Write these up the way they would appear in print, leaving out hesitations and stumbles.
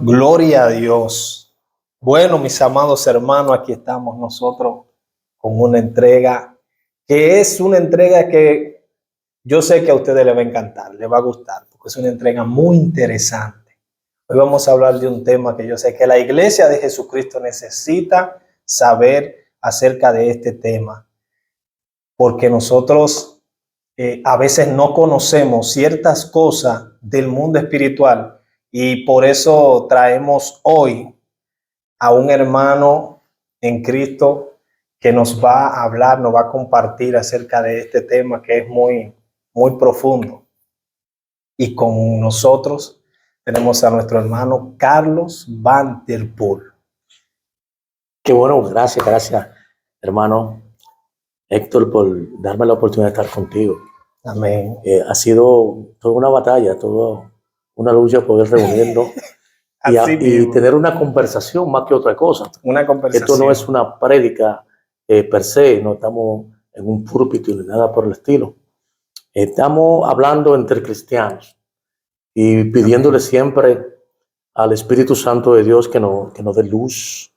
Gloria a Dios. Bueno, mis amados hermanos, aquí estamos nosotros con una entrega que es una entrega que yo sé que a ustedes les va a encantar, les va a gustar, porque es una entrega muy interesante. Hoy vamos a hablar de un tema que yo sé que la iglesia de Jesucristo necesita saber acerca de este tema, porque nosotros a veces no conocemos ciertas cosas del mundo espiritual y por eso traemos hoy a un hermano en Cristo que nos va a hablar, nos va a compartir acerca de este tema que es muy profundo. Y con nosotros tenemos a nuestro hermano Carlos Van der Poel. Qué bueno, gracias, hermano Héctor, por darme la oportunidad de estar contigo. Amén. Ha sido toda una batalla, toda una lucha poder reunirnos y tener una conversación más que otra cosa. Una conversación. Esto no es una prédica per se, no estamos en un púlpito ni nada por el estilo. Estamos hablando entre cristianos y pidiéndole siempre al Espíritu Santo de Dios que nos dé luz,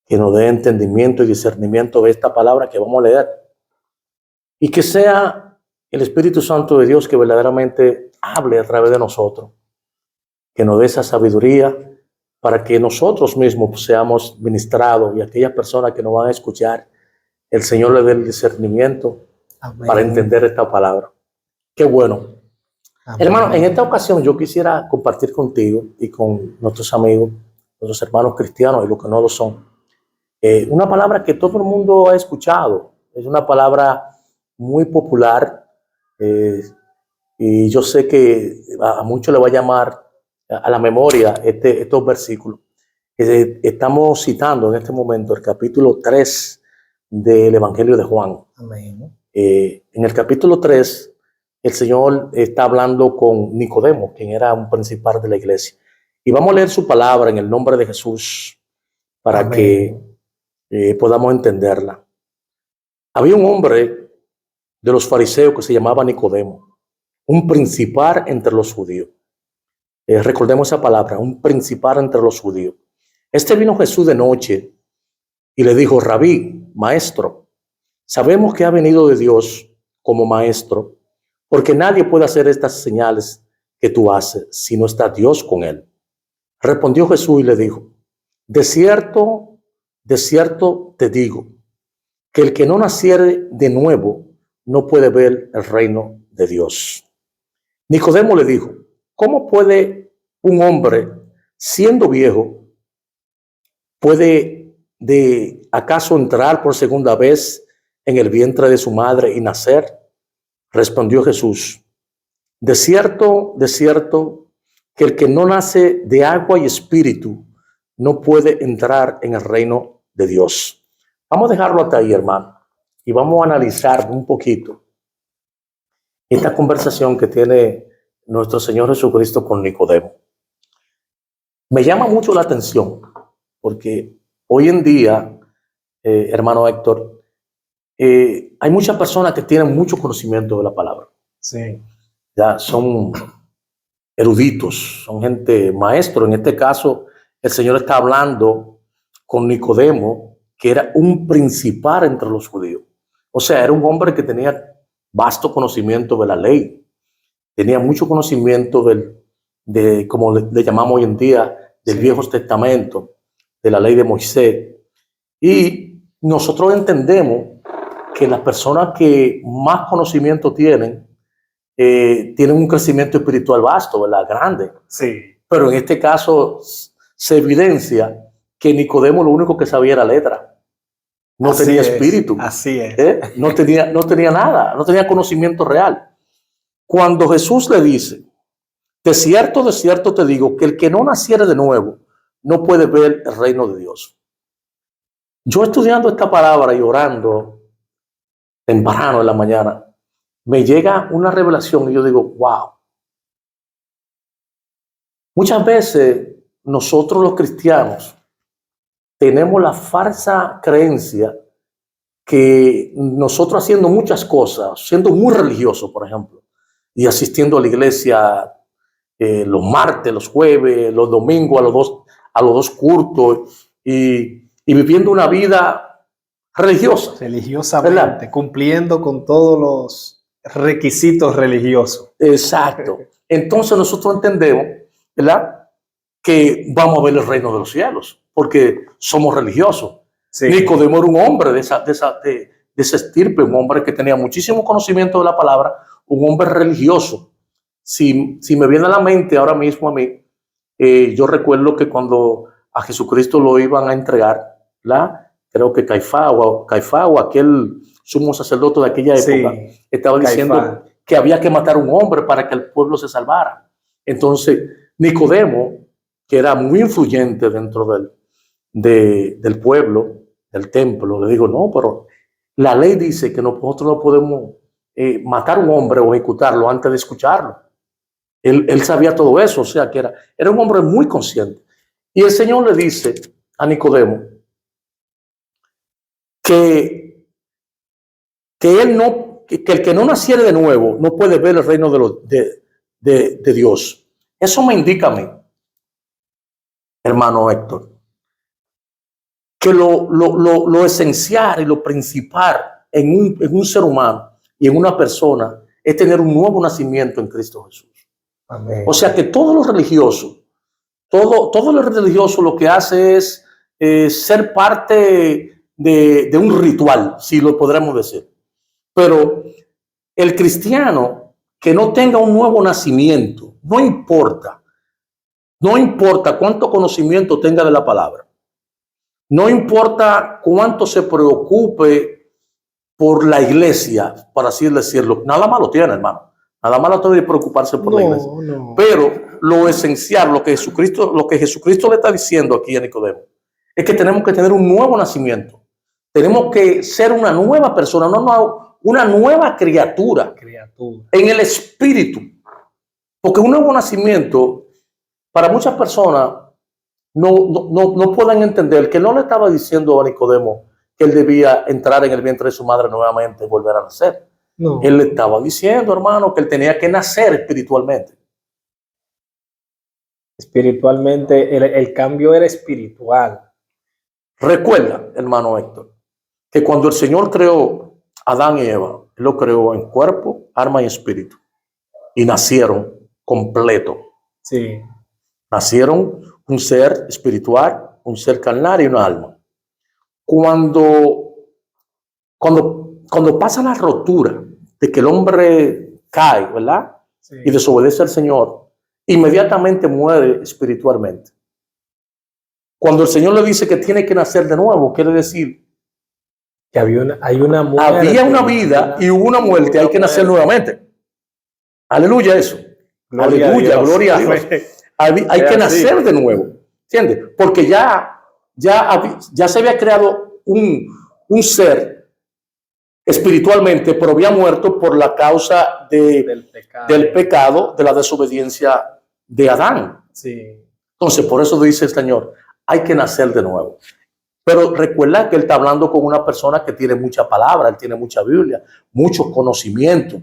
que nos dé entendimiento y discernimiento de esta palabra que vamos a leer. Y que sea el Espíritu Santo de Dios que verdaderamente hable a través de nosotros, que nos dé esa sabiduría para que nosotros mismos seamos ministrados y aquellas personas que nos van a escuchar, el Señor le dé el discernimiento. Amén. Para entender esta palabra. Qué bueno. Amén. Hermano, en esta ocasión yo quisiera compartir contigo y con nuestros amigos, nuestros hermanos cristianos y los que no lo son, una palabra que todo el mundo ha escuchado. Es una palabra muy popular y yo sé que a muchos le va a llamar a la memoria estos versículos. Estamos citando en este momento el capítulo 3 del Evangelio de Juan. Amén. En el capítulo 3, el Señor está hablando con Nicodemo, quien era un principal de la iglesia. Y vamos a leer su palabra en el nombre de Jesús para Amén. Que podamos entenderla. Había un hombre de los fariseos que se llamaba Nicodemo, un principal entre los judíos. Recordemos esa palabra, un principal entre los judíos. Este vino a Jesús de noche y le dijo: Rabí, maestro, sabemos que ha venido de Dios como maestro, porque nadie puede hacer estas señales que tú haces si no está Dios con él. Respondió Jesús y le dijo: de cierto te digo, que el que no naciere de nuevo no puede ver el reino de Dios. Nicodemo le dijo: ¿cómo puede un hombre, siendo viejo, puede acaso entrar por segunda vez en el vientre de su madre y nacer? Respondió Jesús: de cierto, que el que no nace de agua y espíritu no puede entrar en el reino de Dios. Vamos a dejarlo hasta ahí, hermano, y vamos a analizar un poquito esta conversación que tiene nuestro Señor Jesucristo con Nicodemo. Me llama mucho la atención porque hoy en día, hermano Héctor, hay muchas personas que tienen mucho conocimiento de la palabra. Sí. Ya son eruditos, son gente maestro. En este caso, el Señor está hablando con Nicodemo, que era un principal entre los judíos. O sea, era un hombre que tenía vasto conocimiento de la ley. Tenía mucho conocimiento de como le llamamos hoy en día, del Viejo Testamento, de la ley de Moisés. Y nosotros entendemos que las personas que más conocimiento tienen un crecimiento espiritual vasto, ¿verdad? Grande. Sí. Pero en este caso se evidencia que Nicodemo lo único que sabía era letra. No tenía espíritu. Así es. No tenía nada, no tenía conocimiento real. Cuando Jesús le dice: de cierto te digo, que el que no naciere de nuevo no puede ver el reino de Dios. Yo estudiando esta palabra y orando temprano en la mañana, me llega una revelación y yo digo: wow. Muchas veces nosotros los cristianos tenemos la falsa creencia que nosotros haciendo muchas cosas, siendo muy religiosos, por ejemplo, y asistiendo a la iglesia los martes, los jueves, los domingos a los dos cultos y viviendo una vida religiosa. Religiosamente, ¿verdad? cumpliendo con todos los requisitos religiosos. Exacto. Entonces nosotros entendemos, ¿verdad?, que vamos a ver el reino de los cielos, porque somos religiosos. Sí. Nicodemo era un hombre de esa estirpe, un hombre que tenía muchísimo conocimiento de la palabra, un hombre religioso. Si me viene a la mente ahora mismo a mí, yo recuerdo que cuando a Jesucristo lo iban a entregar, creo que Caifás o aquel sumo sacerdote de aquella época, Sí, estaba diciendo que había que matar a un hombre para que el pueblo se salvara. Entonces, Nicodemo, que era muy influyente dentro del pueblo, del templo, le digo, no, pero la ley dice que nosotros no podemos matar a un hombre o ejecutarlo antes de escucharlo. Él sabía todo eso, o sea que era un hombre muy consciente. Y el Señor le dice a Nicodemo que el que no naciere de nuevo no puede ver el reino de Dios. Eso me indica a mí, hermano Héctor, que lo esencial y lo principal en un ser humano y en una persona es tener un nuevo nacimiento en Cristo Jesús. Amén. O sea que todo lo religioso lo que hace es ser parte de un ritual, si lo podremos decir. Pero el cristiano que no tenga un nuevo nacimiento, no importa cuánto conocimiento tenga de la palabra, no importa cuánto se preocupe por la iglesia, para así decirlo, nada malo tiene, hermano. Nada malo tiene preocuparse por la iglesia. No. Pero lo esencial, lo que Jesucristo le está diciendo aquí a Nicodemo, es que tenemos que tener un nuevo nacimiento. Tenemos que ser una nueva persona, una nueva criatura en el espíritu. Porque un nuevo nacimiento, para muchas personas, no pueden entender que no le estaba diciendo a Nicodemo que él debía entrar en el vientre de su madre nuevamente y volver a nacer. No. Él le estaba diciendo, hermano, que él tenía que nacer espiritualmente. Espiritualmente, el cambio era espiritual. Recuerda, hermano Héctor, que cuando el Señor creó a Adán y Eva, Él lo creó en cuerpo, alma y espíritu. Y nacieron completo. Sí. Nacieron un ser espiritual, un ser carnal y una alma. Cuando pasa la rotura de que el hombre cae, ¿verdad? Sí. Y desobedece al Señor, inmediatamente muere espiritualmente. Cuando el Señor le dice que tiene que nacer de nuevo, quiere decir que hay una muerte. Había una vida y hubo una muerte, hay que nacer nuevamente. Aleluya eso. Aleluya, gloria a Dios. Hay que nacer de nuevo. ¿Entiendes? Porque ya se había creado un ser espiritualmente, pero había muerto por la causa del pecado, de la desobediencia de Adán. Sí. Entonces, por eso dice el Señor, hay que nacer de nuevo. Pero recuerda que Él está hablando con una persona que tiene mucha palabra, Él tiene mucha Biblia, mucho conocimiento.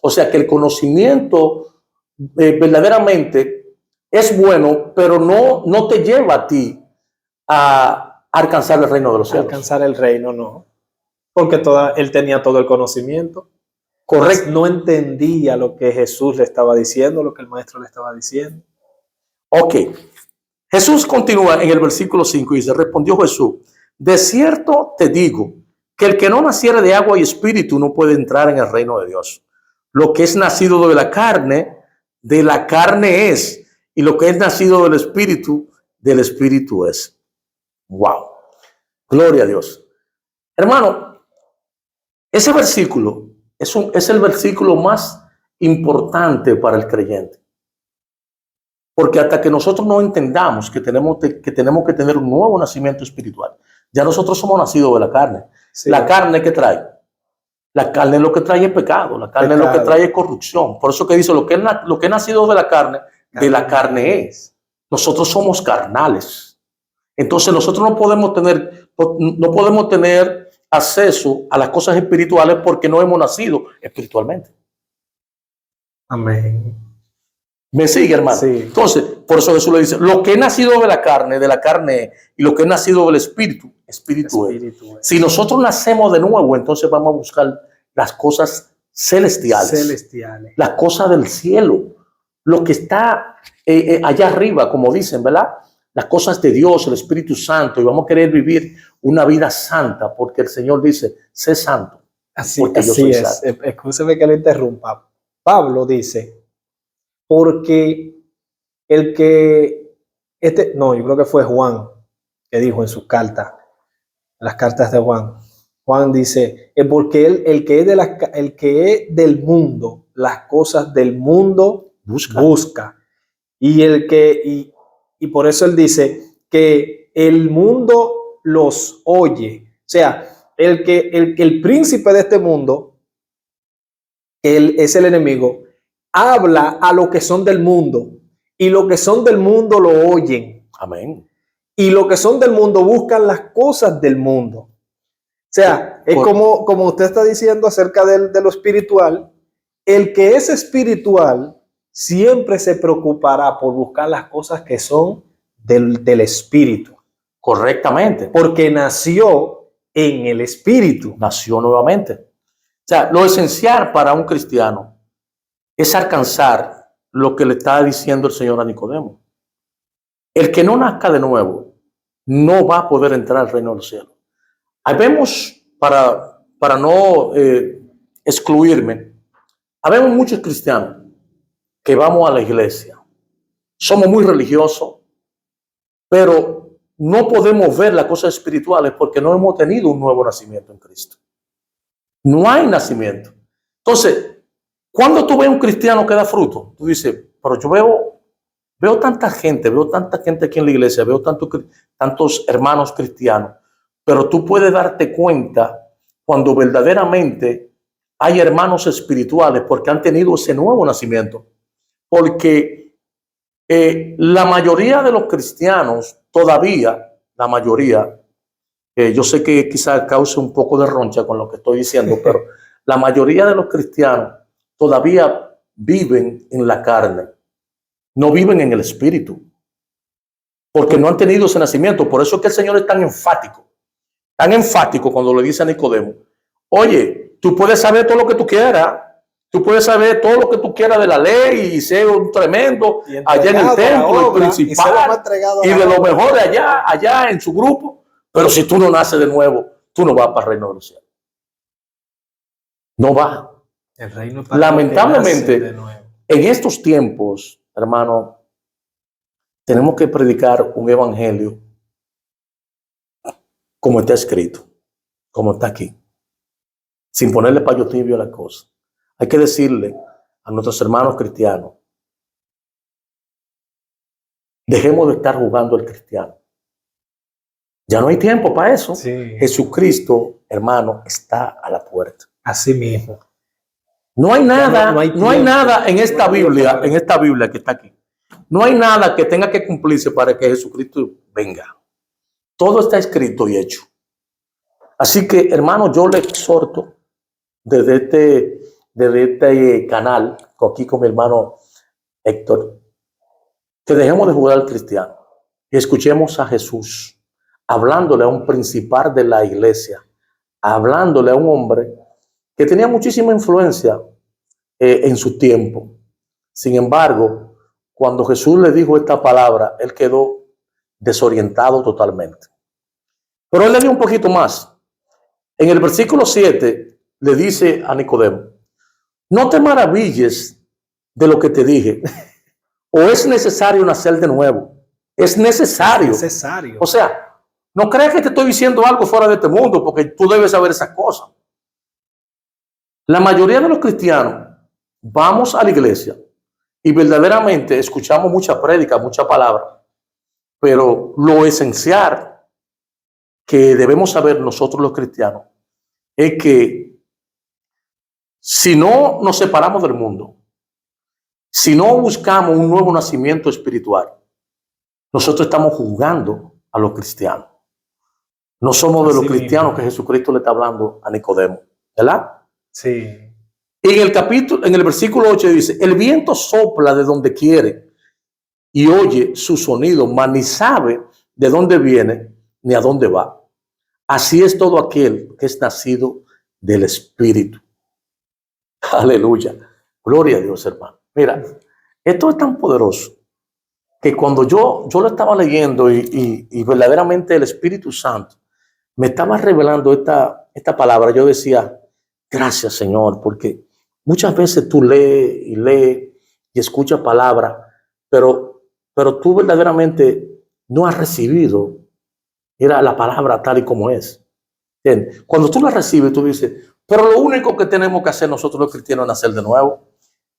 O sea que el conocimiento verdaderamente es bueno, pero no te lleva a ti a alcanzar el reino de los cielos. Alcanzar el reino, no. Porque él tenía todo el conocimiento. Correcto. No entendía lo que Jesús le estaba diciendo, lo que el maestro le estaba diciendo. Ok. Jesús continúa en el versículo 5 y dice, respondió Jesús, de cierto te digo que el que no naciere de agua y espíritu no puede entrar en el reino de Dios. Lo que es nacido de la carne es, y lo que es nacido del espíritu es. Wow. Gloria a Dios. Hermano, ese versículo es el versículo más importante para el creyente. Porque hasta que nosotros no entendamos que tenemos que tener un nuevo nacimiento espiritual, ya nosotros somos nacidos de la carne. Sí. La carne, ¿qué trae? La carne lo que trae es pecado, la carne lo que trae es corrupción. Por eso que dice, lo que es nacido de la carne es. Nosotros somos carnales. Entonces nosotros no podemos tener acceso a las cosas espirituales porque no hemos nacido espiritualmente. Amén. ¿Me sigue, hermano? Sí. Entonces, por eso Jesús le dice, lo que es nacido de la carne, y lo que es nacido del espíritu, espíritu es. Si nosotros nacemos de nuevo, entonces vamos a buscar las cosas celestiales. Las cosas del cielo, lo que está allá arriba, como dicen, ¿verdad? Las cosas de Dios, el Espíritu Santo, y vamos a querer vivir una vida santa, porque el Señor dice, sé santo. Así es. Santo. Escúcheme que le interrumpa. Pablo dice, porque el que, no, yo creo que fue Juan que dijo en sus cartas, las cartas de Juan. Juan dice, porque el que es del mundo, las cosas del mundo busca. Y por eso él dice que el mundo los oye. O sea, el príncipe de este mundo, él es el enemigo, habla a los que son del mundo, y los que son del mundo lo oyen. Amén. Y los que son del mundo buscan las cosas del mundo. O sea, es como usted está diciendo acerca de lo espiritual. El que es espiritual siempre se preocupará por buscar las cosas que son del espíritu. Correctamente. Porque nació en el espíritu. Nació nuevamente. O sea, lo esencial para un cristiano es alcanzar lo que le está diciendo el Señor a Nicodemo. El que no nazca de nuevo no va a poder entrar al reino del cielo. Ahí vemos, para no excluirme, habemos muchos cristianos que vamos a la iglesia. Somos muy religiosos, pero no podemos ver las cosas espirituales porque no hemos tenido un nuevo nacimiento en Cristo. No hay nacimiento. Entonces, cuando tú ves un cristiano que da fruto, tú dices, pero yo veo tanta gente aquí en la iglesia, veo tantos hermanos cristianos, pero tú puedes darte cuenta cuando verdaderamente hay hermanos espirituales porque han tenido ese nuevo nacimiento. Porque la mayoría de los cristianos, todavía, la mayoría, yo sé que quizás cause un poco de roncha con lo que estoy diciendo, pero la mayoría de los cristianos todavía viven en la carne, no viven en el espíritu, porque no han tenido ese nacimiento. Por eso es que el Señor es tan enfático cuando le dice a Nicodemo, oye, tú puedes saber todo lo que tú quieras, tú puedes saber todo lo que tú quieras de la ley y ser un tremendo allá en el templo, el principal, y de lo mejor de allá en su grupo, pero si tú no naces de nuevo, tú no vas para el reino de los cielos. No vas. El reino para lamentablemente, en estos tiempos, hermano, tenemos que predicar un evangelio como está escrito, como está aquí, sin ponerle paño tibio a la cosa. Hay que decirle a nuestros hermanos cristianos, dejemos de estar jugando al cristiano. Ya no hay tiempo para eso. Sí. Jesucristo, hermano, está a la puerta. Así mismo. No hay nada, no hay nada en esta Biblia, que está aquí. No hay nada que tenga que cumplirse para que Jesucristo venga. Todo está escrito y hecho. Así que, hermano, yo le exhorto desde este canal, aquí con mi hermano Héctor, que dejemos de jugar al cristiano y escuchemos a Jesús hablándole a un principal de la iglesia, hablándole a un hombre que tenía muchísima influencia en su tiempo. Sin embargo, cuando Jesús le dijo esta palabra, él quedó desorientado totalmente. Pero él le dio un poquito más. En el versículo 7 le dice a Nicodemo, no te maravilles de lo que te dije, o es necesario nacer de nuevo. Es necesario. Es necesario. O sea, no creas que te estoy diciendo algo fuera de este mundo, porque tú debes saber esas cosas. La mayoría de los cristianos vamos a la iglesia y verdaderamente escuchamos mucha prédica, mucha palabra, pero lo esencial que debemos saber nosotros los cristianos es que si no nos separamos del mundo, si no buscamos un nuevo nacimiento espiritual, nosotros estamos juzgando a los cristianos. No somos de los cristianos que Jesucristo le está hablando a Nicodemo, ¿verdad? Sí. En el versículo 8 dice, el viento sopla de donde quiere y oye su sonido, mas ni sabe de dónde viene ni a dónde va. Así es todo aquel que es nacido del Espíritu. Aleluya. Gloria a Dios, hermano. Mira, esto es tan poderoso que cuando yo lo estaba leyendo y verdaderamente el Espíritu Santo me estaba revelando esta palabra, yo decía, gracias, Señor, porque muchas veces tú lees y escuchas palabras, pero tú verdaderamente no has recibido, mira, la palabra tal y como es. ¿Entiendes? Cuando tú la recibes, tú dices, pero lo único que tenemos que hacer nosotros los cristianos es nacer de nuevo.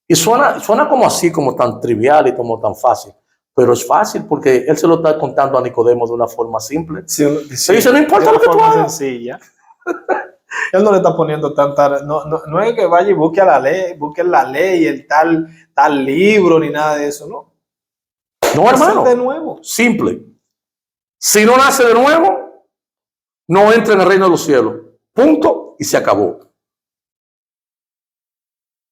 Y suena como así, como tan trivial y como tan fácil. Pero es fácil porque él se lo está contando a Nicodemo de una forma simple. Se dice, no importa lo que tú hagas. Sencilla. Él no le está poniendo tanta... No es que vaya y busque la ley, el tal libro, ni nada de eso, no. No, hermano. De nuevo. Simple. Si no nace de nuevo, no entra en el reino de los cielos. Punto. Y se acabó.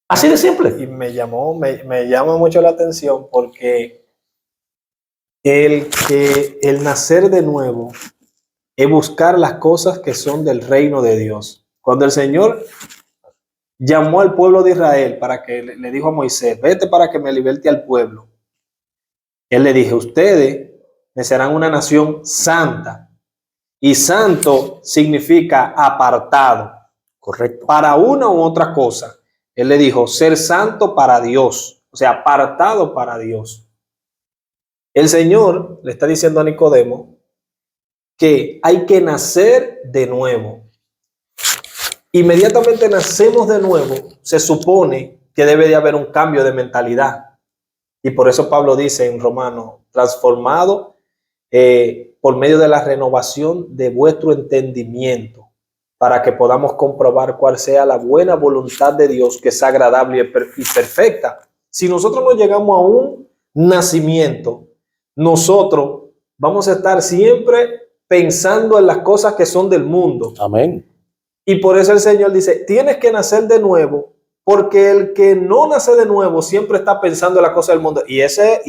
Así de simple. Y me llama mucho la atención porque el nacer de nuevo es buscar las cosas que son del reino de Dios. Cuando el Señor llamó al pueblo de Israel para que le dijo a Moisés, vete para que me liberte al pueblo. Él le dijo, ustedes me serán una nación santa. Y santo significa apartado. Correcto. Para una u otra cosa. Él le dijo, ser santo para Dios. O sea, apartado para Dios. El Señor le está diciendo a Nicodemo que hay que nacer de nuevo. Inmediatamente nacemos de nuevo, se supone que debe de haber un cambio de mentalidad. Y por eso Pablo dice en Romanos, transformado por medio de la renovación de vuestro entendimiento, para que podamos comprobar cuál sea la buena voluntad de Dios, que es agradable y perfecta. Si nosotros no llegamos a un nacimiento, nosotros vamos a estar siempre pensando en las cosas que son del mundo. Amén. Y por eso el Señor dice, tienes que nacer de nuevo, porque el que no nace de nuevo siempre está pensando en las cosas del mundo. Y ese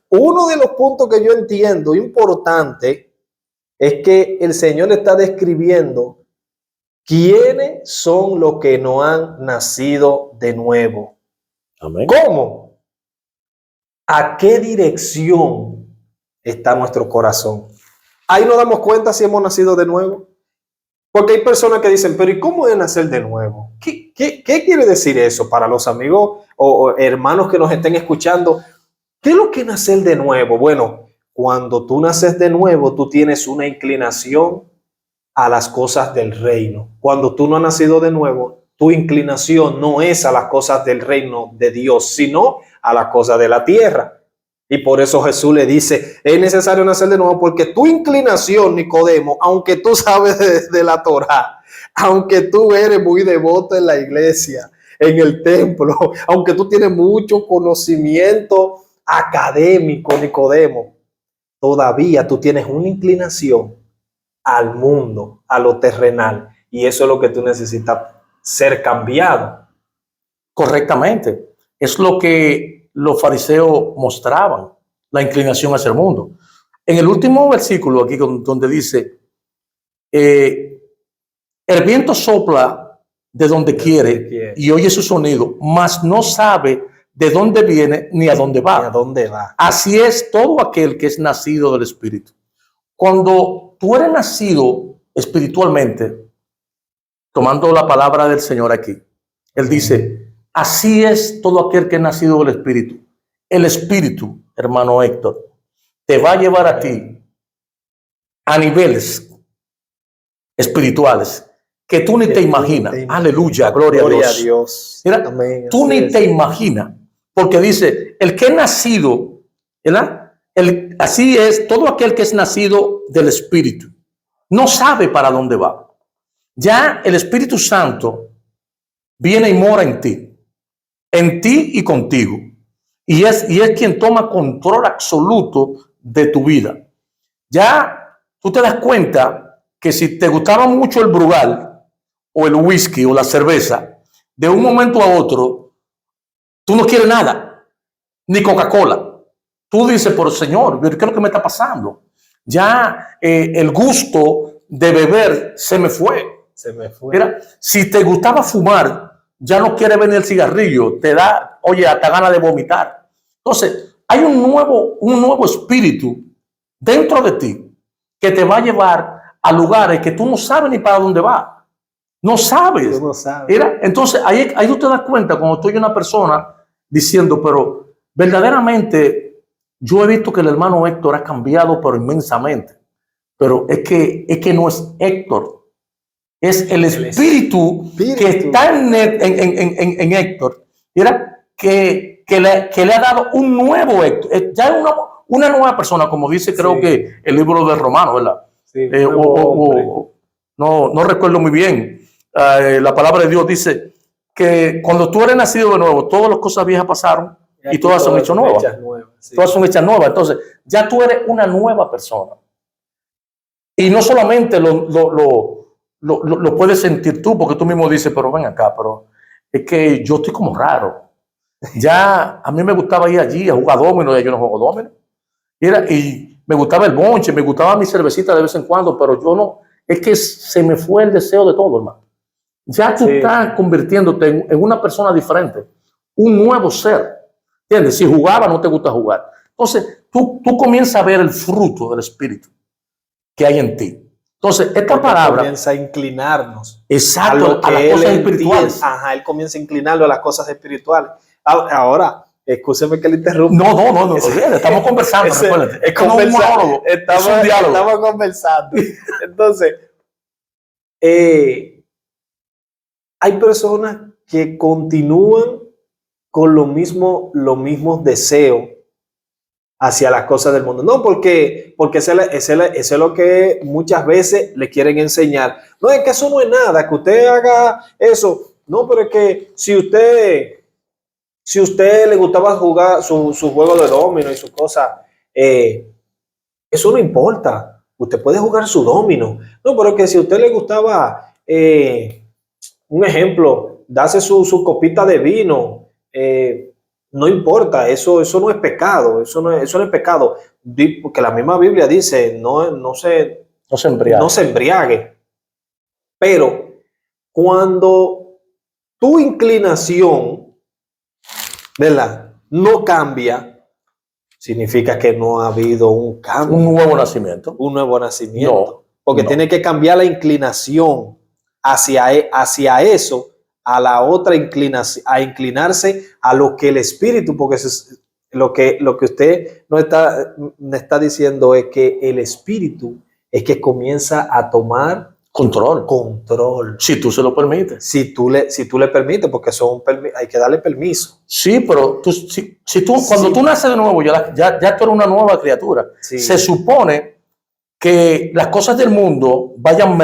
uno de los puntos que yo entiendo importante es que el Señor está describiendo quiénes son los que no han nacido de nuevo. Amén. ¿Cómo? ¿A qué dirección está nuestro corazón? Ahí nos damos cuenta si hemos nacido de nuevo. Porque hay personas que dicen, pero ¿y cómo es nacer de nuevo? ¿Qué quiere decir eso para los amigos o hermanos que nos estén escuchando? ¿Qué es lo que es nacer de nuevo? Bueno, cuando tú naces de nuevo, tú tienes una inclinación a las cosas del reino. Cuando tú no has nacido de nuevo, tu inclinación no es a las cosas del reino de Dios, sino a las cosas de la tierra. Y por eso Jesús le dice, es necesario nacer de nuevo, porque tu inclinación, Nicodemo, aunque tú sabes de la Torá, aunque tú eres muy devoto en la iglesia, en el templo, aunque tú tienes mucho conocimiento académico, Nicodemo, todavía tú tienes una inclinación al mundo, a lo terrenal. Y eso es lo que tú necesitas ser cambiado. Correctamente. Es lo que los fariseos mostraban, la inclinación hacia el mundo. En el último versículo aquí donde dice, el viento sopla de donde quiere y oye su sonido, mas no sabe de dónde viene ni a dónde va. Ni a dónde va. Así es todo aquel que es nacido del Espíritu. Cuando tú eres nacido espiritualmente, tomando la palabra del Señor aquí, Él dice, así es todo aquel que es nacido del Espíritu. El Espíritu, hermano Héctor, te va a llevar a ti a niveles espirituales que tú ni te imaginas. Aleluya, gloria a Dios. Mira, amén, tú ni te imaginas, porque dice, el que es nacido, ¿verdad? Así es todo aquel que es nacido del Espíritu. No sabe para dónde va. Ya el Espíritu Santo viene y mora en ti y contigo. Y es quien toma control absoluto de tu vida. Ya tú te das cuenta que si te gustaba mucho el Brugal o el whisky o la cerveza, de un momento a otro, tú no quieres nada, ni Coca-Cola. Tú dices, pero Señor, ¿qué es lo que me está pasando? Ya el gusto de beber se me fue. Se me fue. Mira, si te gustaba fumar, ya no quiere venir el cigarrillo, te da, oye, hasta ganas de vomitar. Entonces, hay un nuevo espíritu dentro de ti que te va a llevar a lugares que tú no sabes ni para dónde va. No sabes. Tú no sabes. Mira, entonces, ahí tú te das cuenta cuando tú oyes una persona diciendo, pero verdaderamente yo he visto que el hermano Héctor ha cambiado, pero inmensamente. Pero es que no es Héctor. Es el espíritu que está en Héctor, ¿verdad? Que le ha dado un nuevo Héctor. Ya es una nueva persona, como dice, creo que el libro de Romanos, ¿verdad? Sí, no recuerdo muy bien. La palabra de Dios dice que cuando tú eres nacido de nuevo, todas las cosas viejas pasaron y todas son hechas nuevas. Sí. Todas son hechas nuevas. Entonces, ya tú eres una nueva persona. Y no solamente lo puedes sentir tú, porque tú mismo dices, pero ven acá, pero es que yo estoy como raro. Ya a mí me gustaba ir allí a jugar domino, ya yo no juego domino. Y me gustaba el bonche, me gustaba mi cervecita de vez en cuando, pero yo no, es que se me fue el deseo de todo, hermano. Ya tú estás convirtiéndote en una persona diferente, un nuevo ser. ¿Entiendes? Si jugaba, no te gusta jugar. Entonces, tú comienzas a ver el fruto del Espíritu que hay en ti. Entonces, esta palabra comienza a inclinarnos. Exacto, a las cosas espirituales. Ajá, él comienza a inclinarlo a las cosas espirituales. Ahora, escúcheme que le interrumpa. No, estamos conversando, recuérdate. Es un monólogo, es un diálogo. Estamos conversando. Entonces, hay personas que continúan con los mismos deseos hacia las cosas del mundo. No, porque ese es lo que muchas veces le quieren enseñar. No, es que eso no es nada, que usted haga eso. No, pero es que si usted le gustaba jugar su juego de domino y su cosa, eso no importa. Usted puede jugar su domino. No, pero es que si a usted le gustaba, un ejemplo, darse su copita de vino, no importa, eso no es pecado, eso no es pecado, porque la misma Biblia dice, no se embriague. Pero cuando tu inclinación, ¿verdad?, no cambia, significa que no ha habido un cambio. Un nuevo nacimiento. Un nuevo nacimiento. Porque tiene que cambiar la inclinación hacia eso, a la otra inclinación, a inclinarse a lo que el Espíritu, porque lo que usted me está diciendo es que el Espíritu es que comienza a tomar control. Si tú se lo permites. Si tú le permites, porque hay que darle permiso. Sí, pero cuando tú naces de nuevo, ya tú eres una nueva criatura. Sí. Se supone que las cosas del mundo vayan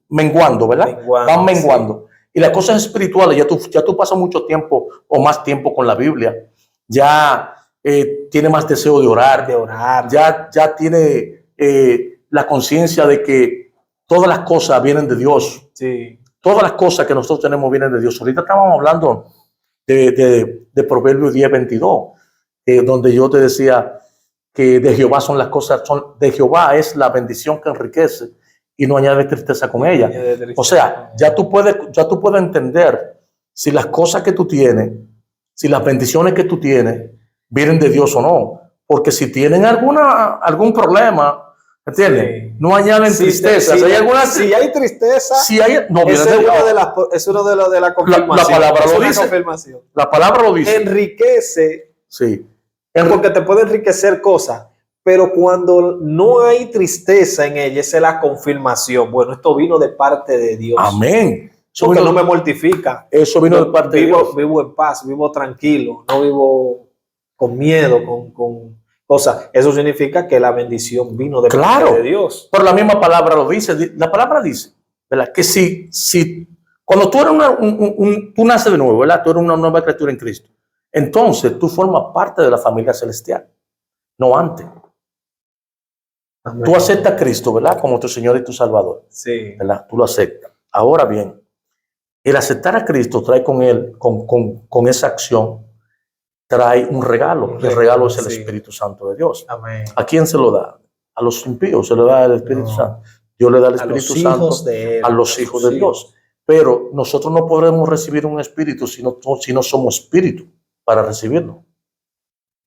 menguando, ¿verdad? Van menguando. Sí. Y las cosas espirituales, ya tú pasas mucho tiempo o más tiempo con la Biblia. Ya tiene más deseo de orar. Ya tiene la conciencia de que todas las cosas vienen de Dios. Sí. Todas las cosas que nosotros tenemos vienen de Dios. Ahorita estábamos hablando de Proverbios 10:22, donde yo te decía que de Jehová son las cosas, de Jehová es la bendición que enriquece y no añade tristeza con ella. O sea, ya tú puedes entender si las cosas que tú tienes, si las bendiciones que tú tienes vienen de Dios o no. Porque si tienen algún problema, ¿entiendes? Sí. No añaden tristeza. Si hay tristeza, es uno de la confirmación. La palabra lo dice. La palabra lo dice. Enriquece. Sí. Porque te puede enriquecer cosas. Pero cuando no hay tristeza en ella, esa es la confirmación. Bueno, esto vino de parte de Dios. Amén. Porque no me mortifica. Eso vino de parte de Dios. Vivo en paz, vivo tranquilo, no vivo con miedo, con cosas. Eso significa que la bendición vino de parte de Dios. Pero la misma palabra lo dice. La palabra dice, ¿verdad?, que si cuando tú eres tú naces de nuevo, ¿verdad?, tú eres una nueva criatura en Cristo. Entonces tú formas parte de la familia celestial, no antes. Amén. Tú aceptas a Cristo, ¿verdad?, como tu Señor y tu Salvador. Sí. ¿Verdad? Tú lo aceptas. Ahora bien, el aceptar a Cristo trae con él, con esa acción, trae un regalo. El regalo es el Espíritu Santo de Dios. Amén. ¿A quién se lo da? A los impíos se le da el Espíritu Santo. Dios le da el Espíritu Santo a los hijos de Dios. Pero nosotros no podemos recibir un espíritu si no somos espíritu para recibirlo.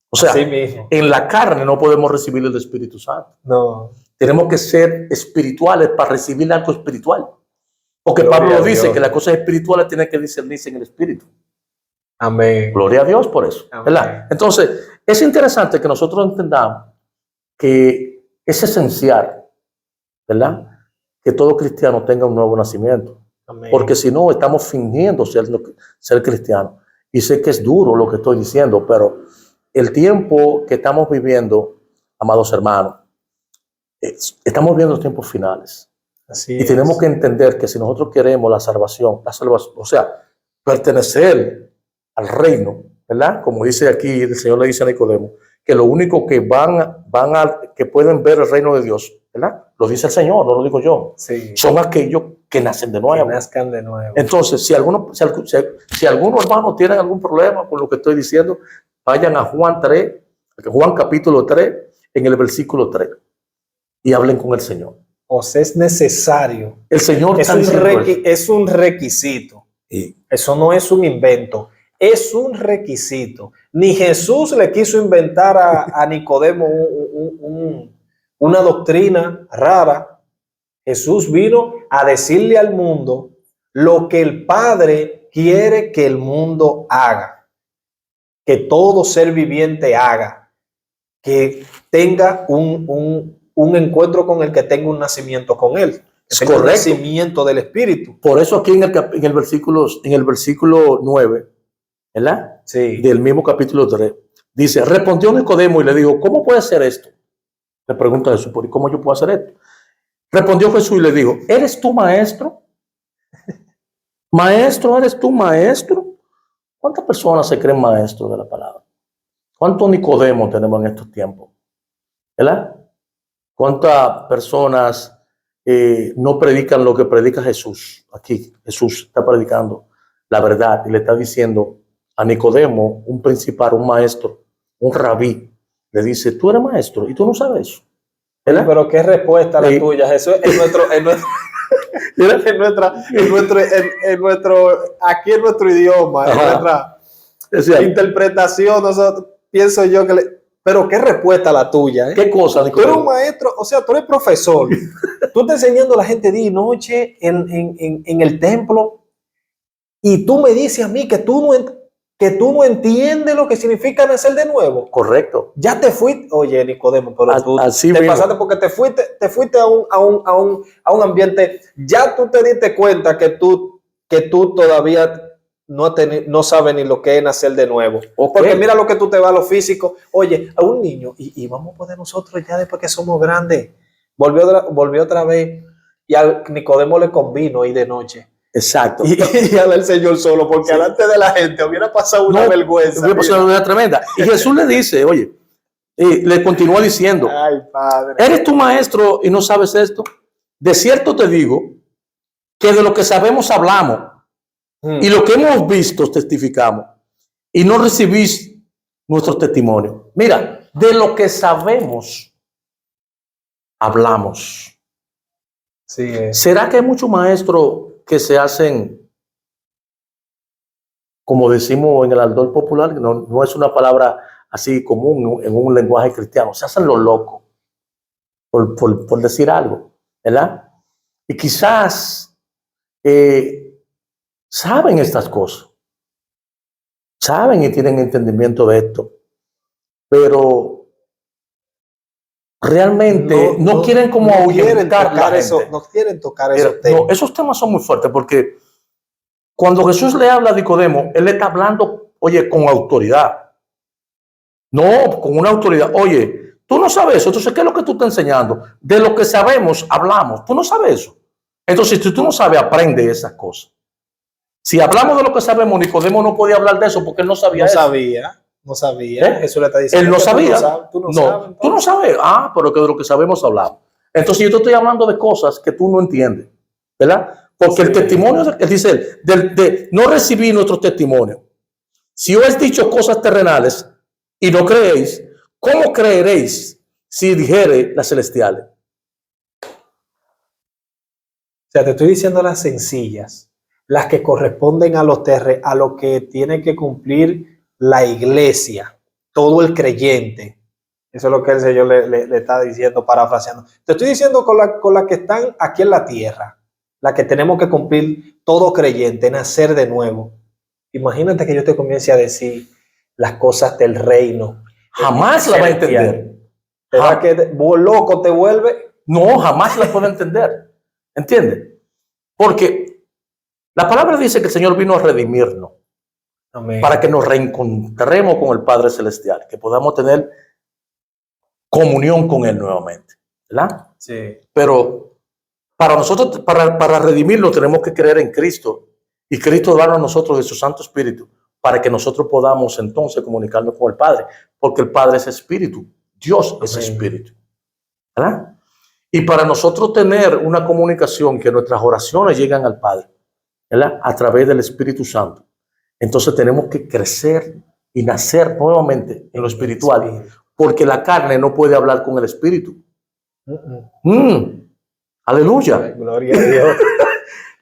O sea, en la carne no podemos recibir el Espíritu Santo. No. Tenemos que ser espirituales para recibir algo espiritual. Porque Pablo dice que las cosas espirituales tienen que discernirse en el espíritu. Amén. Gloria a Dios por eso. ¿Verdad? Entonces, es interesante que nosotros entendamos que es esencial, ¿verdad?, que todo cristiano tenga un nuevo nacimiento. Amén. Porque si no, estamos fingiendo ser cristiano. Y sé que es duro lo que estoy diciendo, pero el tiempo que estamos viviendo, amados hermanos, estamos viviendo los tiempos finales. Así y tenemos que entender que si nosotros queremos la salvación, o sea, pertenecer al reino, ¿verdad? Como dice aquí, el Señor le dice a Nicodemo, que lo único que que pueden ver el reino de Dios, ¿verdad? Lo dice el Señor, no lo digo yo. Sí. Son aquellos que nacen de nuevo. Que nazcan de nuevo. Entonces, si algunos hermanos tienen algún problema con lo que estoy diciendo, vayan a Juan capítulo 3, en el versículo 3, y hablen con el Señor. O sea, es necesario. El Señor es un requisito. Sí. Eso no es un invento. Es un requisito. Ni Jesús le quiso inventar a Nicodemo una doctrina rara. Jesús vino a decirle al mundo lo que el Padre quiere que el mundo haga, que todo ser viviente haga, que tenga un encuentro con el que tenga un nacimiento con él, que tenga un nacimiento del Espíritu. Por eso aquí en el versículo 9, ¿verdad? Sí. Del mismo capítulo 3, dice, respondió Nicodemo y le dijo, ¿cómo puede ser esto? Le pregunta a Jesús, ¿cómo yo puedo hacer esto? Respondió Jesús y le dijo, ¿eres tú maestro? Maestro, ¿eres tú maestro? ¿Cuántas personas se creen maestros de la palabra? ¿Cuántos Nicodemos tenemos en estos tiempos? ¿Verdad? ¿Cuántas personas no predican lo que predica Jesús? Aquí Jesús está predicando la verdad y le está diciendo a Nicodemo, un principal, un maestro, un rabí, le dice, tú eres maestro y tú no sabes eso. ¿Verdad? Pero qué respuesta la tuya, Jesús, aquí en nuestro idioma, en nuestra interpretación, nosotros, pienso yo pero qué respuesta la tuya, ¿eh? ¿Qué cosa, Nicodemo? Tú eres un maestro, o sea, tú eres profesor. Tú estás enseñando a la gente día y noche en el templo y tú me dices a mí que tú no entiendes lo que significa nacer de nuevo. Correcto. Ya te fuiste, oye, Nicodemo, pero tú así te mismo pasaste porque te fuiste a un ambiente, ya tú te diste cuenta que tú todavía no sabes ni lo que es nacer de nuevo. Okay. Porque mira lo que tú te vas a lo físico. Oye, a un niño, y vamos a poder nosotros ya después que somos grandes, volvió otra vez, y a Nicodemo le convino ir de noche. Exacto. Y a el Señor solo, porque delante de la gente hubiera pasado una vergüenza. Hubiera pasado una tremenda. Y Jesús le dice, oye, le continúa diciendo, ay, Padre, ¿eres tu maestro y no sabes esto? De cierto te digo que de lo que sabemos hablamos y lo que hemos visto testificamos y no recibís nuestro testimonio. Mira, de lo que sabemos hablamos. Sí es. ¿Será que hay muchos maestros que se hacen, como decimos en el aldor popular, no es una palabra así común en un lenguaje cristiano, se hacen los locos, por decir algo, ¿verdad? Y quizás saben estas cosas, saben y tienen entendimiento de esto, pero realmente no quieren como ahuyentar la gente. No quieren tocar esos temas. No, esos temas son muy fuertes porque cuando Jesús le habla a Nicodemo, él le está hablando, oye, con autoridad. No, con una autoridad. Oye, tú no sabes eso, entonces, ¿qué es lo que tú estás enseñando? De lo que sabemos, hablamos. Tú no sabes eso. Entonces, si tú no sabes, aprende esas cosas. Si hablamos de lo que sabemos, Nicodemo no podía hablar de eso porque él no sabía eso. No sabía. Jesús le está diciendo. Él no sabía. Tú no sabes. Ah, pero que de lo que sabemos hablamos. Entonces yo te estoy hablando de cosas que tú no entiendes, ¿verdad? Porque el testimonio, dice él, de no recibir nuestro testimonio. Si os he dicho cosas terrenales y no creéis, ¿cómo creeréis si dijere las celestiales? O sea, te estoy diciendo las sencillas, las que corresponden a a lo que tiene que cumplir la iglesia, todo el creyente. Eso es lo que el Señor le está diciendo, parafraseando. Te estoy diciendo con la que están aquí en la tierra, la que tenemos que cumplir todo creyente, nacer de nuevo. Imagínate que yo te comience a decir las cosas del reino. Jamás la va a entender. Te va a quedar loco, te vuelve. No, jamás la puede entender. ¿Entiendes? Porque la palabra dice que el Señor vino a redimirnos. Amén. Para que nos reencontremos con el Padre Celestial, que podamos tener comunión con Él nuevamente, ¿verdad? Sí. Pero para nosotros, para redimirnos, tenemos que creer en Cristo, y Cristo dará a nosotros de su Santo Espíritu para que nosotros podamos entonces comunicarnos con el Padre, porque el Padre es Espíritu, Dios es Espíritu, ¿verdad? Y para nosotros tener una comunicación, que nuestras oraciones llegan al Padre, ¿verdad? A través del Espíritu Santo. Entonces tenemos que crecer y nacer nuevamente en lo espiritual, porque la carne no puede hablar con el Espíritu. Aleluya. Gloria a Dios.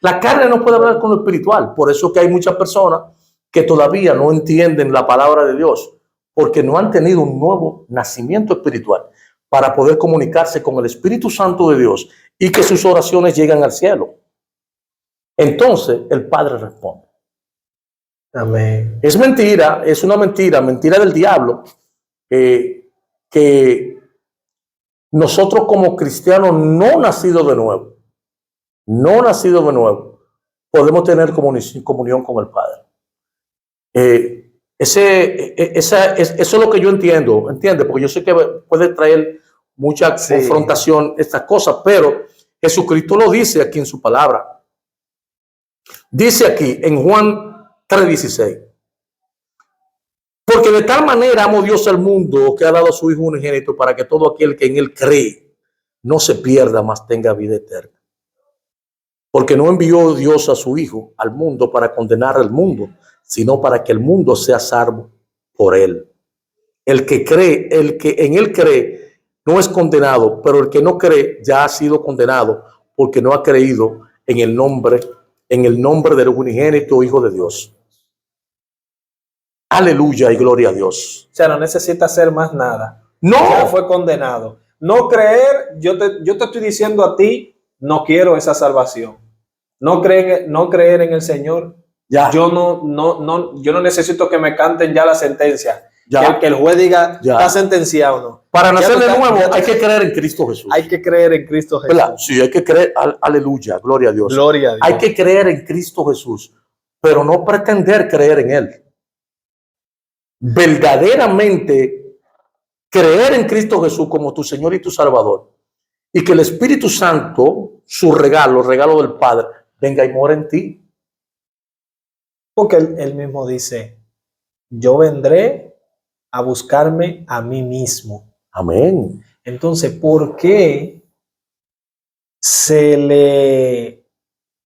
La carne no puede hablar con lo espiritual. Por eso que hay muchas personas que todavía no entienden la palabra de Dios, porque no han tenido un nuevo nacimiento espiritual para poder comunicarse con el Espíritu Santo de Dios y que sus oraciones lleguen al cielo. Entonces el Padre responde. Amén. Es mentira, es una mentira del diablo, que nosotros como cristianos no nacidos de nuevo, podemos tener comunión con el Padre. Eso es lo que yo entiendo, ¿entiendes? Porque yo sé que puede traer mucha confrontación estas cosas, pero Jesucristo lo dice aquí en su palabra. Dice aquí en Juan 3:16. Porque de tal manera amó Dios al mundo, que ha dado a su Hijo unigénito, para que todo aquel que en Él cree no se pierda, mas tenga vida eterna. Porque no envió Dios a su Hijo al mundo para condenar al mundo, sino para que el mundo sea salvo por Él. El que en Él cree no es condenado, pero el que no cree ya ha sido condenado, porque no ha creído en el nombre del unigénito Hijo de Dios. Aleluya y gloria a Dios. O sea, no necesita hacer más nada. No. Ya fue condenado. No creer, yo te estoy diciendo a ti, no quiero esa salvación. No creer en el Señor. Ya. Yo no necesito que me canten ya la sentencia. Ya. Que el juez diga, ya está sentenciado o no. Para nacer de nuevo hay que creer en Cristo Jesús. Hay que creer en Cristo Jesús. ¿Verdad? Sí, hay que creer. Aleluya, gloria a Dios. Gloria a Dios. Hay que creer en Cristo Jesús, pero no pretender creer en Él. Verdaderamente creer en Cristo Jesús como tu Señor y tu Salvador, y que el Espíritu Santo, su regalo del Padre, venga y mora en ti. Porque él mismo dice, yo vendré a buscarme a mí mismo. Amén. Entonces, ¿por qué se le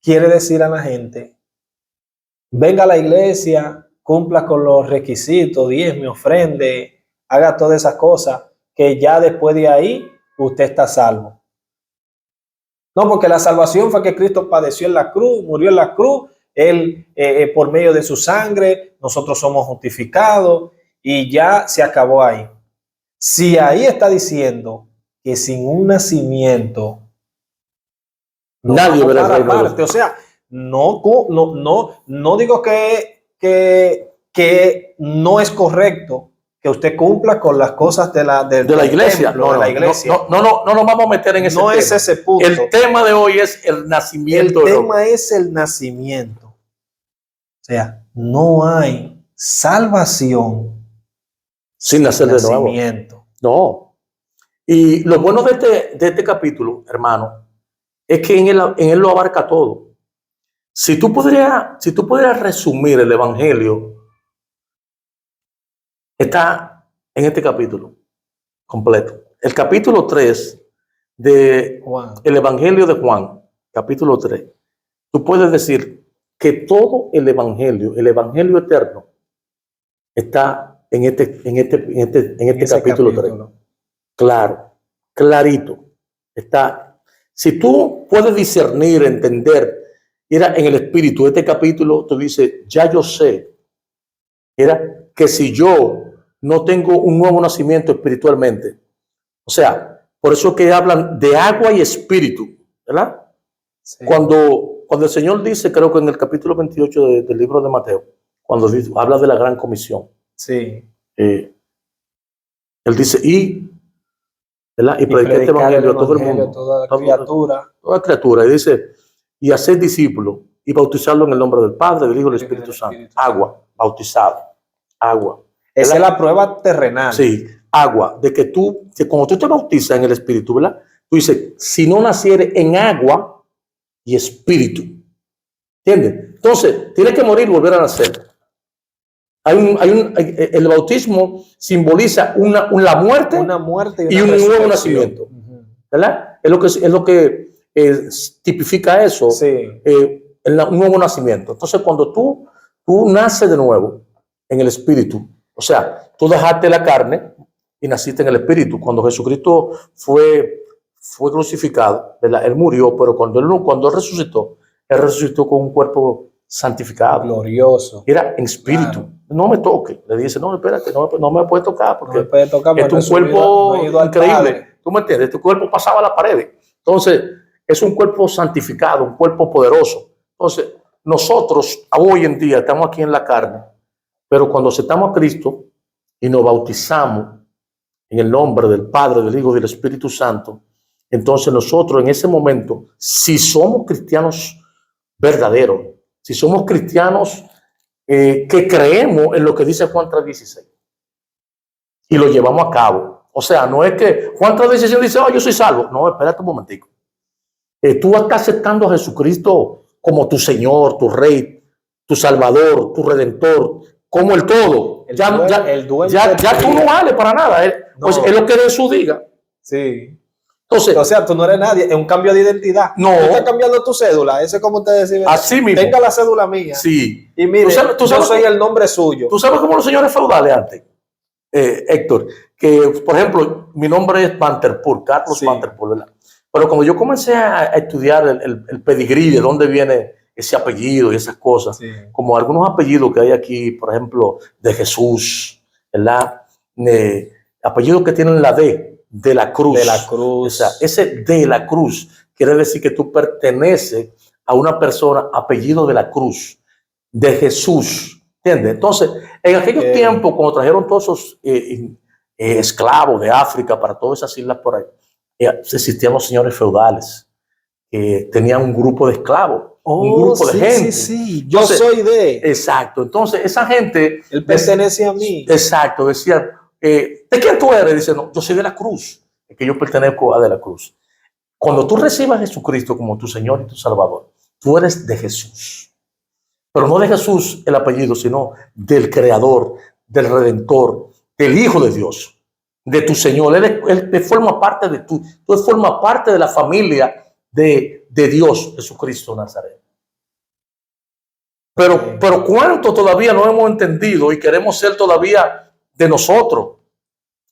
quiere decir a la gente, venga a la iglesia, cumpla con los requisitos, diezme, ofrende, haga todas esas cosas, que ya después de ahí usted está salvo? No, porque la salvación fue que Cristo padeció en la cruz, murió en la cruz, Él por medio de su sangre, nosotros somos justificados y ya se acabó ahí. Si ahí está diciendo que sin un nacimiento nadie verá el reino. O sea, no digo que no es correcto que usted cumpla con las cosas de la iglesia. Templo, de la iglesia. No nos vamos a meter en ese tema. No es ese punto. El tema de hoy es el nacimiento. El tema es el nacimiento. O sea, no hay salvación sin nacer de nuevo. No. Y lo bueno de este capítulo, hermano, es que en él lo abarca todo. Si tú pudieras resumir el evangelio, está en este capítulo completo. El capítulo 3 del evangelio de Juan, capítulo 3, tú puedes decir que todo el evangelio eterno, está en este capítulo 3. Claro, clarito. Está. Si tú puedes discernir, entender, era en el espíritu, este capítulo te dice, ya yo sé, era que si yo no tengo un nuevo nacimiento espiritualmente, o sea, por eso que hablan de agua y espíritu, ¿verdad? Sí. Cuando el Señor dice, creo que en el capítulo 28 del libro de Mateo, cuando habla de la gran comisión, sí. Él dice, ¿verdad? Y predicar este evangelio a todo el mundo, toda criatura, y dice, y hacer discípulos y bautizarlo en el nombre del Padre, del Hijo y del Espíritu Santo. Agua, bautizado, agua. Esa es la prueba terrenal. Sí, agua, de que cuando tú te bautizas en el Espíritu, ¿verdad? Tú dices, si no naciere en agua y espíritu, ¿entiendes? Entonces, tienes que morir y volver a nacer. El bautismo simboliza una muerte, y un nuevo nacimiento, ¿verdad? Es lo que tipifica eso, sí. Un nuevo nacimiento. Entonces, cuando tú naces de nuevo en el espíritu, o sea, tú dejaste la carne y naciste en el espíritu. Cuando Jesucristo fue crucificado, ¿verdad? Él murió, pero cuando él resucitó con un cuerpo santificado, glorioso, era en espíritu. Claro. No me toque, le dice, no, espérate, no me puedes tocar porque no puede tocar, es un cuerpo increíble, tú me entiendes, tu cuerpo pasaba la pared. Entonces es un cuerpo santificado, un cuerpo poderoso. Entonces nosotros hoy en día estamos aquí en la carne, pero cuando aceptamos a Cristo y nos bautizamos en el nombre del Padre, del Hijo y del Espíritu Santo, entonces nosotros en ese momento, si somos cristianos verdaderos, si somos cristianos que creemos en lo que dice Juan 3:16 y lo llevamos a cabo. O sea, no es que Juan 3:16 dice, yo soy salvo. No, espérate un momentico. Tú estás aceptando a Jesucristo como tu Señor, tu Rey, tu Salvador, tu Redentor, como el todo. Ya tú no vales para nada. Pues es lo que Jesús diga. Sí. Entonces, o sea, tú no eres nadie, es un cambio de identidad. No. Tú estás cambiando tu cédula, eso es como te decía. Así mismo. Tenga la cédula mía. Sí. Y mire, yo soy el nombre suyo. Tú sabes cómo los señores feudales antes, Héctor, que por ejemplo, mi nombre es Vanterpool, Carlos Vanterpool, ¿verdad? Pero cuando yo comencé a estudiar el pedigrí, de dónde viene ese apellido y esas cosas, como algunos apellidos que hay aquí, por ejemplo, de Jesús, ¿verdad? Apellidos que tienen la D. De la cruz. De la cruz. O sea, ese de la cruz quiere decir que tú perteneces a una persona apellido de la cruz, de Jesús. ¿Entiendes? Entonces, en aquellos tiempos, cuando trajeron todos esos esclavos de África para todas esas islas por ahí, existían los señores feudales que tenían un grupo de esclavos, un grupo de gente. Sí. Yo soy de. Exacto. Entonces, esa gente. Él pertenece a mí. Exacto. Decían, ¿de quién tú eres? Dice, no, yo soy de la cruz, es que yo pertenezco a de la cruz. Cuando tú recibas a Jesucristo como tu Señor y tu Salvador, tú eres de Jesús. Pero no de Jesús el apellido, sino del Creador, del Redentor, del Hijo de Dios, de tu Señor. Él forma parte de tú formas parte de la familia de Dios, Jesucristo Nazaret. Pero ¿cuánto todavía no hemos entendido y queremos ser todavía de nosotros?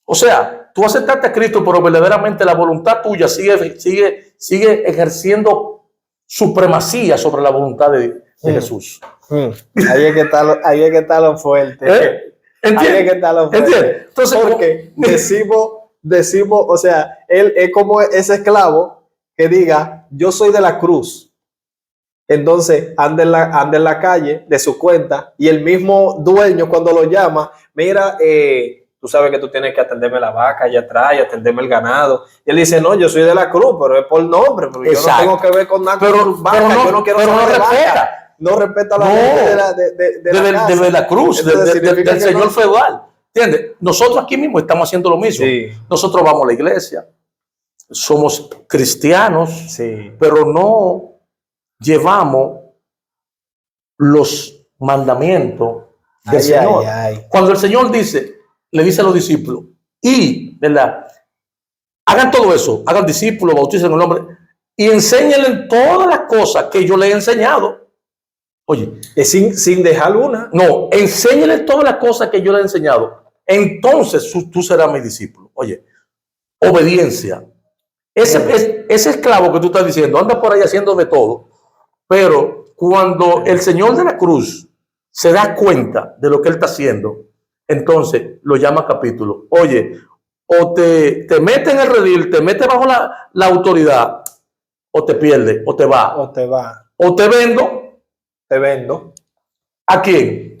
O sea, tú aceptaste a Cristo, pero verdaderamente la voluntad tuya sigue ejerciendo supremacía sobre la voluntad de Jesús. Ahí es que está lo fuerte. ¿Entiendes? Ahí es que está lo fuerte. ¿Entiendes? Entonces, porque decimos, o sea, él es como ese esclavo que diga, yo soy de la cruz. Entonces anda en la calle de su cuenta y el mismo dueño cuando lo llama, mira, tú sabes que tú tienes que atenderme la vaca allá atrás y atenderme el ganado. Y él dice, no, yo soy de la cruz, pero es por nombre, porque yo no tengo que ver con nada con vaca, yo no quiero saber de vaca. No respeta a la gente de la cruz, del señor feudal. ¿Entiendes? Nosotros aquí mismo estamos haciendo lo mismo. Sí. Nosotros vamos a la iglesia, somos cristianos, pero no llevamos los mandamientos del Señor. Cuando el Señor le dice a los discípulos, ¿verdad? Hagan todo eso, hagan discípulos, bauticen en el nombre. y enséñenle todas las cosas que yo le he enseñado. Oye, sin dejar una. no, enséñenle todas las cosas que yo le he enseñado. Entonces tú serás mi discípulo. Oye, obediencia. Ese esclavo que tú estás diciendo anda por ahí haciendo de todo, pero cuando el Señor de la cruz se da cuenta de lo que él está haciendo, entonces lo llama capítulo. Oye, o te mete en el redil, te mete bajo la autoridad, o te pierde, o te va. O te va. O te vendo. Te vendo. ¿A quién?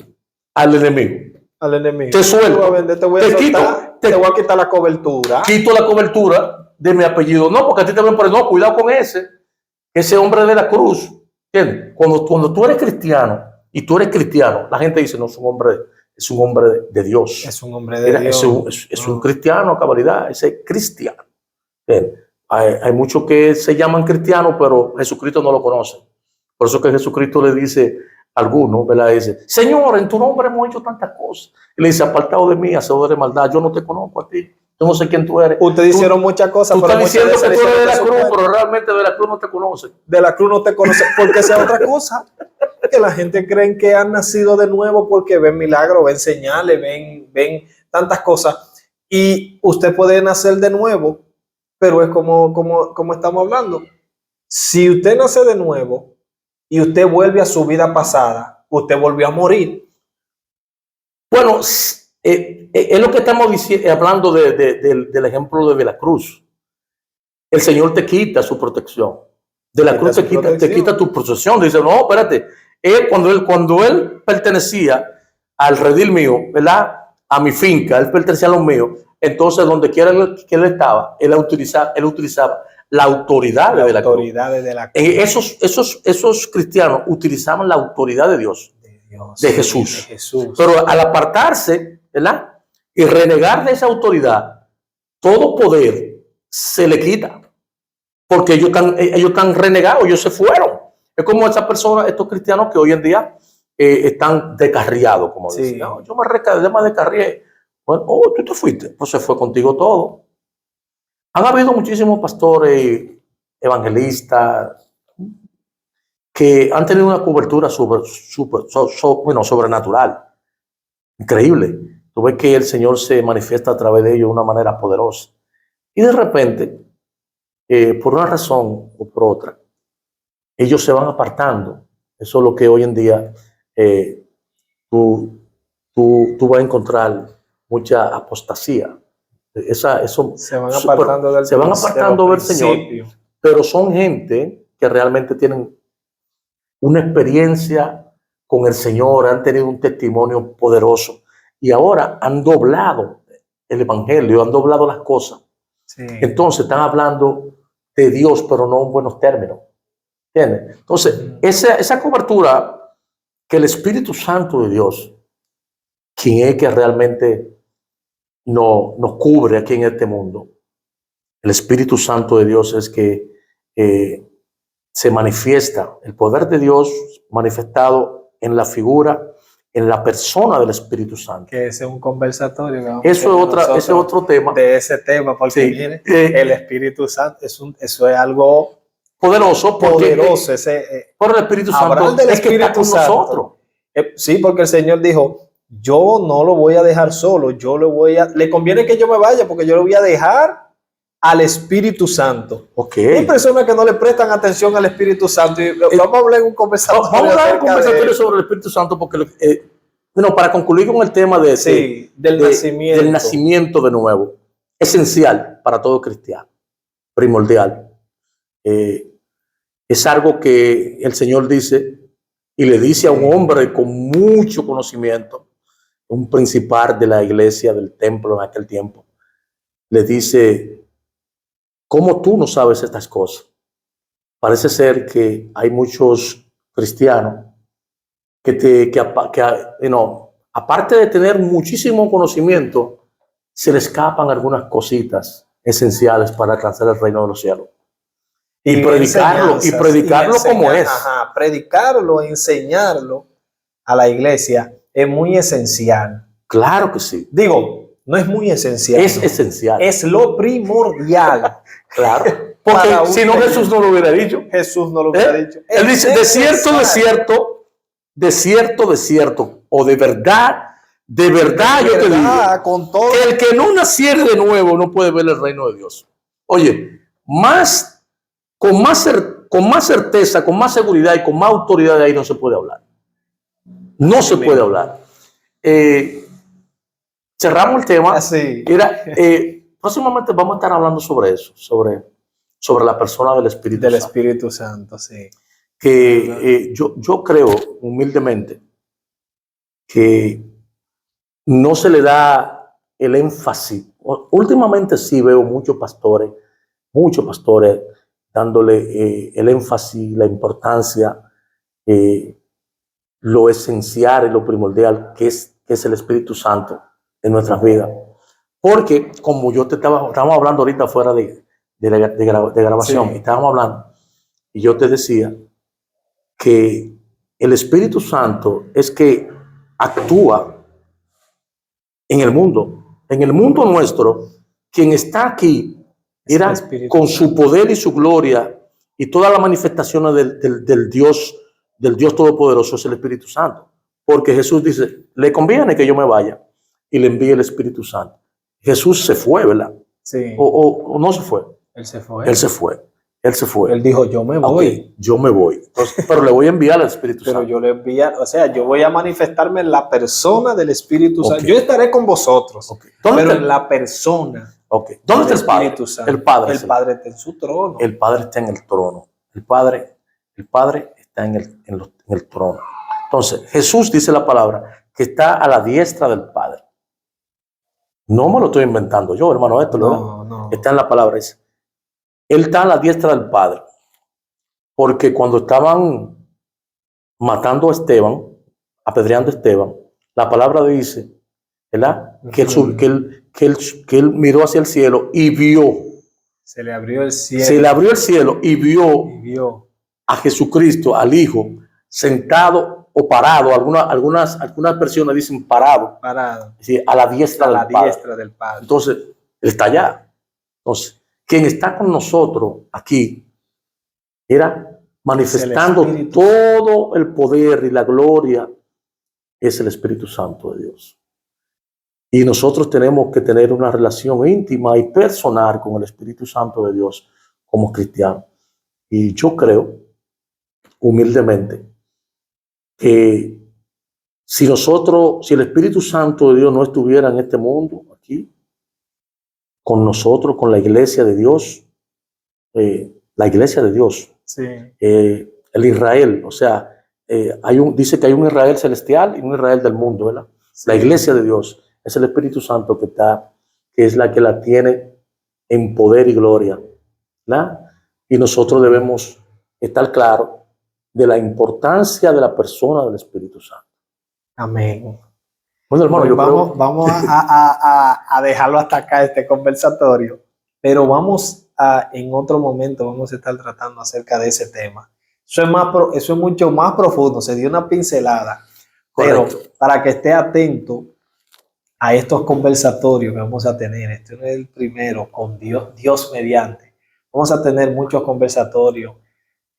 Al enemigo. Al enemigo. Te suelto. Te voy a soltar, te voy a quitar la cobertura. Quito la cobertura de mi apellido. No, porque a ti te ven por no, cuidado con ese hombre de la cruz. ¿Entiendes? Cuando tú eres cristiano y tú eres cristiano, la gente dice, no, es un hombre de Dios. Es un hombre de Dios. Es un cristiano, cabalidad, ese es cristiano. Hay muchos que se llaman cristianos, pero Jesucristo no lo conocen. Por eso que Jesucristo le dice a algunos, ¿verdad? Dice, Señor, en tu nombre hemos hecho tantas cosas. Y le dice, apartado de mí, hacedor de maldad, yo no te conozco a ti. Yo no sé quién tú eres. Ustedes hicieron muchas cosas. Tú estás diciendo que tú eres de la cruz, pero realmente de la cruz no te conoce. De la cruz no te conoce, porque esa es otra cosa. Que la gente cree que han nacido de nuevo porque ven milagros, ven señales, ven tantas cosas. Y usted puede nacer de nuevo, pero es como estamos hablando. Si usted nace de nuevo y usted vuelve a su vida pasada, usted volvió a morir. Bueno, es lo que estamos hablando del ejemplo de la cruz. El Señor te quita su protección. De la cruz te quita tu protección. Dice, no, espérate. Cuando él pertenecía al redil mío, ¿verdad? A mi finca, él pertenecía a los míos. Entonces, donde quiera que él estaba, él utilizaba la autoridad de la cruz. Esos cristianos utilizaban la autoridad de Dios, de Jesús. Pero al apartarse, ¿verdad? Y renegar de esa autoridad, todo poder se le quita. Porque ellos están renegados, ellos se fueron. Es como esas personas, estos cristianos que hoy en día están descarriados, como dicen. No, yo me descarrié. Bueno, tú te fuiste, pues se fue contigo todo. Han habido muchísimos pastores, evangelistas, que han tenido una cobertura sobrenatural. Increíble. Tú ves que el Señor se manifiesta a través de ellos de una manera poderosa. Y de repente, por una razón o por otra, ellos se van apartando. Eso es lo que hoy en día tú vas a encontrar mucha apostasía. Se van apartando del Señor, pero son gente que realmente tienen una experiencia con el Señor, han tenido un testimonio poderoso y ahora han doblado el evangelio, han doblado las cosas. Sí. Entonces están hablando de Dios, pero no en buenos términos. ¿Entiendes? Entonces, esa cobertura que el Espíritu Santo de Dios, quien es que realmente nos cubre aquí en este mundo, el Espíritu Santo de Dios es que se manifiesta, el poder de Dios manifestado en la figura, en la persona del Espíritu Santo. Que ese es un conversatorio. Eso es otro tema. De ese tema, porque sí. Mire, el Espíritu Santo, eso es algo poderoso. Por el Espíritu Santo es que está con nosotros. Sí, porque el Señor dijo, yo no lo voy a dejar solo, le conviene que yo me vaya porque yo lo voy a dejar al Espíritu Santo. Okay. Hay personas que no le prestan atención al Espíritu Santo. Y vamos a hablar en un conversatorio. Vamos a hablar en un conversatorio sobre el Espíritu Santo porque, para concluir con el tema del nacimiento de nuevo, esencial para todo cristiano, primordial. Es algo que el Señor dice y le dice a un hombre con mucho conocimiento, un principal de la iglesia, del templo en aquel tiempo, le dice, ¿cómo tú no sabes estas cosas? Parece ser que hay muchos cristianos aparte de tener muchísimo conocimiento, se le escapan algunas cositas esenciales para alcanzar el reino de los cielos. Y predicarlo como es. Predicarlo, enseñarlo a la iglesia es muy esencial. Claro que sí. Digo, no es muy esencial. Es esencial. Es lo primordial. Claro. Porque para un si no, creyente. Jesús no lo hubiera dicho. Jesús no lo hubiera dicho. Él dice, Es de cierto, de necesario. cierto, de cierto, de cierto, o de verdad yo te digo, Con todo. que el que no naciere de nuevo no puede ver el reino de Dios. Oye, con más certeza, con más seguridad y con más autoridad de ahí no se puede hablar. No se puede hablar. Cerramos el tema. Así. Próximamente vamos a estar hablando sobre eso, sobre la persona del Espíritu Del Santo. Espíritu Santo, sí. Que yo creo humildemente que no se le da el énfasis. Últimamente sí veo muchos pastores dándole el énfasis, la importancia, lo esencial y lo primordial que es el Espíritu Santo en nuestras vidas. Porque como estábamos hablando ahorita fuera de grabación, Sí. y estábamos hablando, y yo te decía que el Espíritu Santo es que actúa en el mundo nuestro. Quien está aquí era con su poder y su gloria y todas las manifestaciones del Dios Todopoderoso es el Espíritu Santo. Porque Jesús dice, le conviene que yo me vaya y le envíe el Espíritu Santo. Jesús se fue, ¿verdad? Sí. O no se fue. Él se fue. Él se fue. Él dijo, yo me voy. Okay, yo me voy. Entonces, pero le voy a enviar al Espíritu Pero Santo. yo le enviar, o sea, yo voy a manifestarme en la persona del Espíritu Santo. Yo estaré con vosotros, pero en la persona. ¿Dónde está el Padre? Espíritu Santo. El Padre está en su trono. El Padre está en el trono. El Padre está en el trono. Entonces, Jesús dice la palabra que está a la diestra del Padre. No me lo estoy inventando yo, hermano. No. Está en la palabra. Él está a la diestra del Padre. Porque cuando estaban matando a Esteban, apedreando a Esteban, la palabra dice, ¿verdad? Que él miró hacia el cielo y vio. Se le abrió el cielo. Se le abrió el cielo y vio a Jesucristo, al Hijo, sentado o parado. Algunas versiones dicen parado. Sí, a la diestra del Padre. Entonces, Él está allá. Entonces, quien está con nosotros aquí era manifestando todo el poder y la gloria, es el Espíritu Santo de Dios. Y nosotros tenemos que tener una relación íntima y personal con el Espíritu Santo de Dios como cristianos. Y yo creo, humildemente, que si el Espíritu Santo de Dios no estuviera en este mundo, aquí, con nosotros, con la iglesia de Dios, Sí. El Israel, o sea, dice que hay un Israel celestial y un Israel del mundo, ¿verdad? Sí. La iglesia de Dios es el Espíritu Santo que es la que la tiene en poder y gloria, ¿verdad? Y nosotros debemos estar claros de la importancia de la persona del Espíritu Santo. Amén. Bueno, hermano, vamos a dejarlo hasta acá, este conversatorio, pero en otro momento vamos a estar tratando acerca de ese tema. Eso es mucho más profundo, se dio una pincelada. Correcto. Pero para que esté atento a estos conversatorios que vamos a tener, este no es el primero con Dios mediante. Vamos a tener muchos conversatorios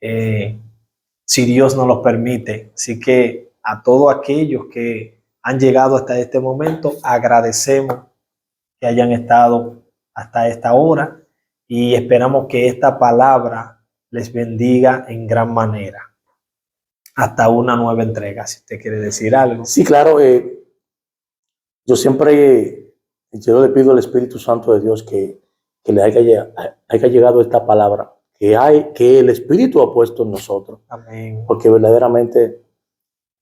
si Dios nos los permite. Así que a todos aquellos que han llegado hasta este momento, agradecemos que hayan estado hasta esta hora y esperamos que esta palabra les bendiga en gran manera. Hasta una nueva entrega, si usted quiere decir algo. Sí, claro. Yo le pido al Espíritu Santo de Dios que le haya llegado esta palabra, que el Espíritu ha puesto en nosotros. Amén. Porque verdaderamente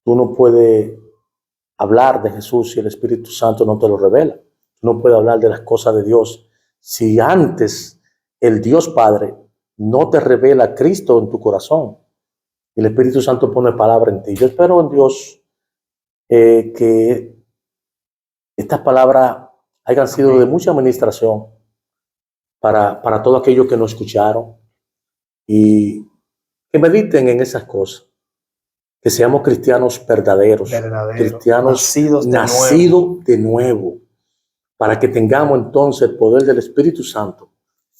tú no puedes hablar de Jesús si el Espíritu Santo no te lo revela. Tú no puedes hablar de las cosas de Dios si antes el Dios Padre no te revela a Cristo en tu corazón. El Espíritu Santo pone palabra en ti. Yo espero en Dios que estas palabras hayan sido de mucha administración para todos aquellos que nos escucharon y que mediten en esas cosas. Que seamos cristianos verdaderos. Cristianos nacidos de nuevo, para que tengamos entonces el poder del Espíritu Santo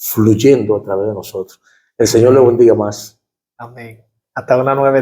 fluyendo a través de nosotros. El Señor le bendiga más. Amén. Hasta una nueva